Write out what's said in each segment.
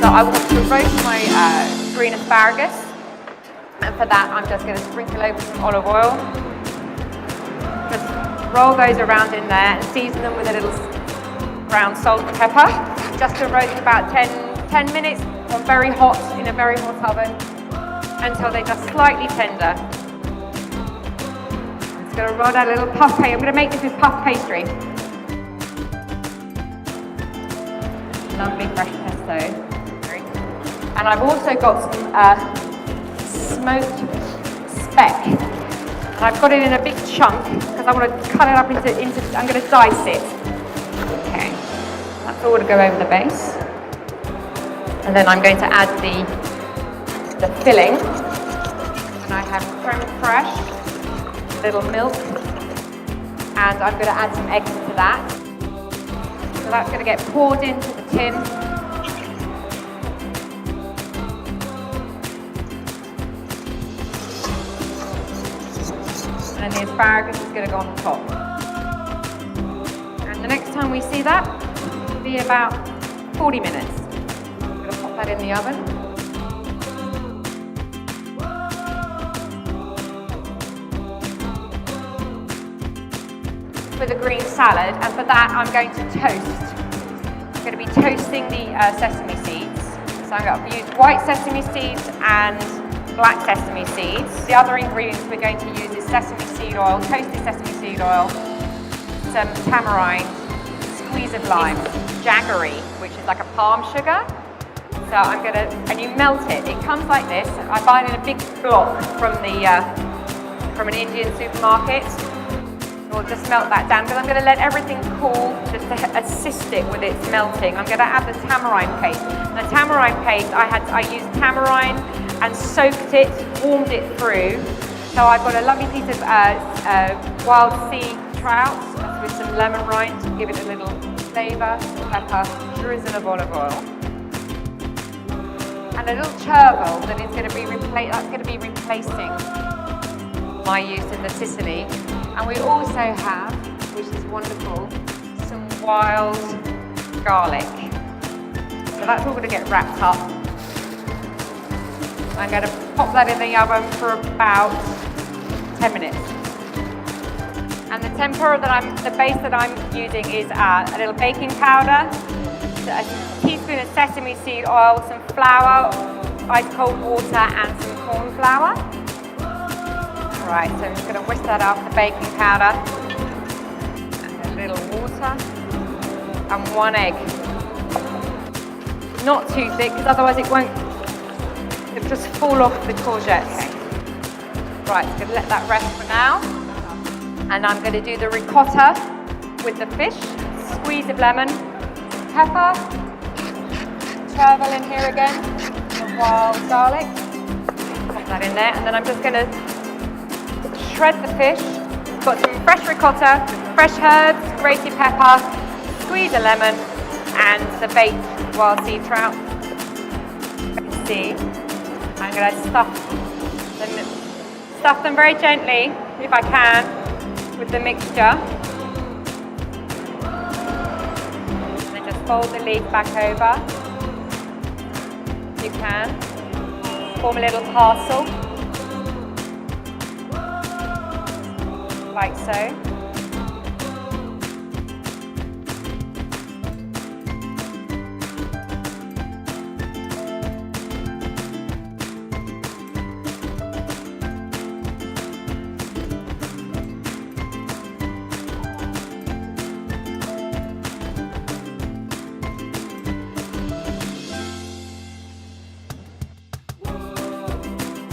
I want to roast my green asparagus, and for that I'm just going to sprinkle over some olive oil. Just roll those around in there and season them with a little ground salt and pepper. Just to roast about 10 minutes on very hot, in a very hot oven, until they're just slightly tender. I'm just going to roll out a little puff pastry. I'm going to make this with puff pastry. Lovely fresh pesto. And I've also got some smoked speck. And I've got it in a big chunk because I want to cut it up into I'm going to dice it. Okay, that's all to go over the base. And then I'm going to add the filling. And I have creme fraiche, a little milk, and I'm going to add some eggs to that. So that's going to get poured into the tin. And the asparagus is going to go on top. And the next time we see that will be about 40 minutes. I'm going to pop that in the oven. With a green salad, and for that I'm going to toast. I'm going to be toasting the sesame seeds. So I'm going to use white sesame seeds and black sesame seeds. The other ingredients we're going to use is sesame seed oil, toasted sesame seed oil, some tamarind, squeeze of lime, jaggery, which is like a palm sugar. So I'm going to, and you melt it. It comes like this. I buy it in a big block from an Indian supermarket. We'll just melt that down, because I'm going to let everything cool just to assist it with its melting. I'm going to add the tamarind paste. The tamarind paste, I used tamarind and soaked it, warmed it through. So I've got a lovely piece of wild sea trout with some lemon rind to give it a little flavour, pepper, drizzle of olive oil. And a little chervil that is going to be replacing my use of the Sicily. And we also have, which is wonderful, some wild garlic. So that's all going to get wrapped up. I'm going to pop that in the oven for about 10 minutes. And the tempura the base that I'm using is a little baking powder, a teaspoon of sesame seed oil, some flour, ice cold water, and some corn flour. Right, so I'm just going to whisk that up, the baking powder, and a little water, and 1 egg. Not too thick, because otherwise it'll just fall off the courgettes. Okay. Right, so I'm going to let that rest for now. And I'm going to do the ricotta with the fish, squeeze of lemon, pepper, chervil in here again, the wild garlic. Pop that in there, and then I'm just going to shred the fish. Got some fresh ricotta, fresh herbs, grated pepper, squeeze a lemon, and the baked wild sea trout. You can see. I'm going to stuff them very gently, if I can, with the mixture. And then just fold the leaf back over. You can. Form a little parcel. Like so.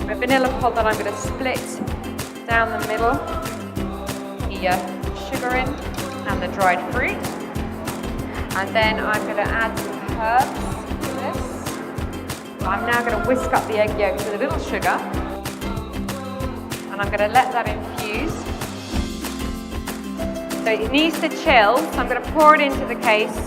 A vanilla pod that I'm going to split down the middle. Sugar in and the dried fruit, and then I'm going to add some herbs to this. I'm now going to whisk up the egg yolks with a little sugar, and I'm going to let that infuse. So it needs to chill, so I'm going to pour it into the case